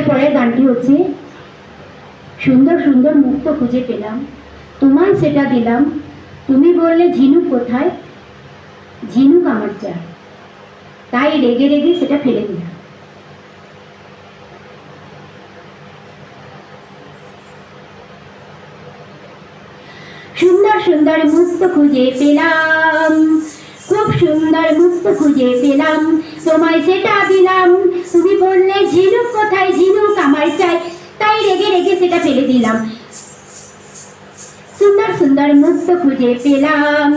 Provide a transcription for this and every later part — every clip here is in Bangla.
এরপরের গানটি হচ্ছে সুন্দর সুন্দর মুক্ত খুঁজে পেলাম, তোমায় সেটা দিলাম, তুমি বললে ঝিনুক কোথায়, ঝিনুক আমার চাই, তাই রেগে রেগে সেটা ফেলে দিলাম। সুন্দর সুন্দর মুক্ত খুঁজে পেলাম, খুব সুন্দর মুক্ত খুঁজে পেলাম, তোমায় সেটা দিলাম, তুমি বললে ঝিনুক কোথায়, ঝিনুক আমার চাই, তাই রেগে রেগে সেটা ফেলে দিলাম। সুন্দর সুন্দর মুক্ত খুঁজে পেলাম,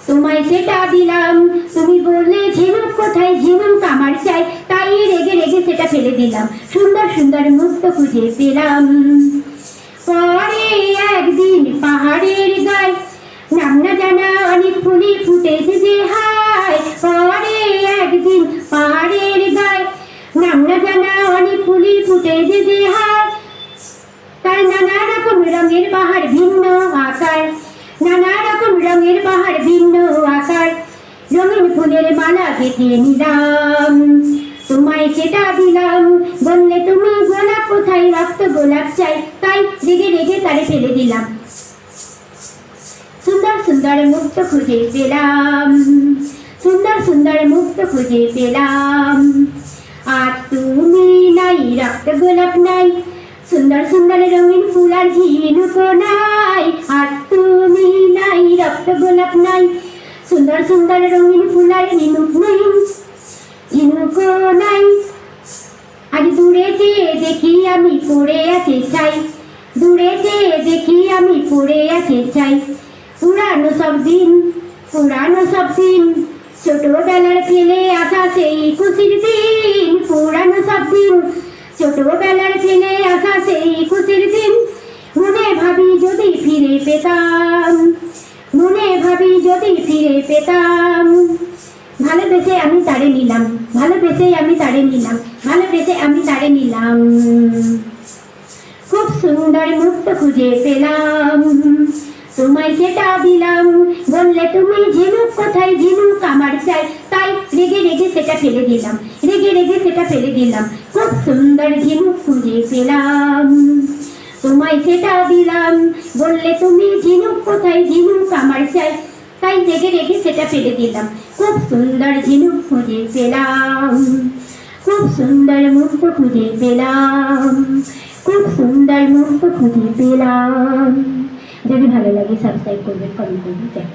তোমায় সেটা দিলাম, তুমি বললে ঝিনুক কোথায়, ঝিনুক আমার চাই, তাই রেগে রেগে সেটা ফেলে দিলাম। সুন্দর সুন্দর মুক্ত খুঁজে পেলাম। পরে একদিন পাহাড়ের গায়ে নাম না জানা অনেক ফুলি ফুটেছে যে হায়, পরে একদিন পাহাড়ের গায়ে নাম না জানা অনেক ফুলি ফুটেছে যে হায়, তার নানা রকম রঙের বাহার ভিন্ন আকার, নানা রকম রঙের বাহার ভিন্ন আকার, রঙিন ফুলের মালা গেঁথে নিলাম, তোমায় সেটা দিলাম, বললে তুমি গোলাপ কোথায়, রক্ত গোলাপ চাই, তাই রেগে রেগে তারে ফেলে দিলাম। সুন্দর সুন্দর মুক্ত খুঁজে পেলাম, সুন্দর সুন্দর মুক্ত খুঁজে পেলাম, আর তুমি নাই, রক্ত গোলাপ নাই, সুন্দর সুন্দর রঙিন ফুল আর ঝিনুক নাই, আর তুমি নাই, রক্ত গোলাপ নাই, সুন্দর সুন্দর রঙিন ফুল আর ঝিনুক নাই, ঝিনুক নাই। আজ দূরে যেয়ে দেখি আমি পড়ে আছে চাই, দূরে যেয়ে দেখি আমি পড়ে আছে চাই, পুরানো সব দিন, পুরানো সব দিন, ছোটবেলার ফেলে আসা সেই খুশির দিন, পুরানো সব দিন, ছোটবেলার ফেলে আসা সেই খুশির দিন, মনে ভাবি যদি ফিরে পেতাম, মনে ভাবি যদি ফিরে পেতাম, ভালোবেসে আমি তারে নিলাম, ভালোবেসে আমি তারে নিলাম, ভালোবেসে আমি তারে নিলাম। খুব সুন্দর মুক্ত খুঁজে পেলাম, তোমায় সেটা দিলাম, বললে তুমি ঝিনুক কোথায়, ঝিনুক আমার চাই, তাই রেগে রেগে সেটা ফেলে দিলাম, রেগে রেগে সেটা ফেলে দিলাম। খুব সুন্দর ঝিনুক খুঁজে পেলাম, তোমায় সেটা দিলাম, বললে তুমি ঝিনুক কোথায়, ঝিনুক আমার চাই, তাই রেগে রেগে সেটা ফেলে দিলাম। খুব সুন্দর ঝিনুক খুঁজে পেলাম, খুব সুন্দর মুক্ত খুঁজে পেলাম, খুব সুন্দর মুক্ত খুঁজে পেলাম। যদি ভালো লাগে সাবস্ক্রাইব করবেন, কমেন্ট করবেন।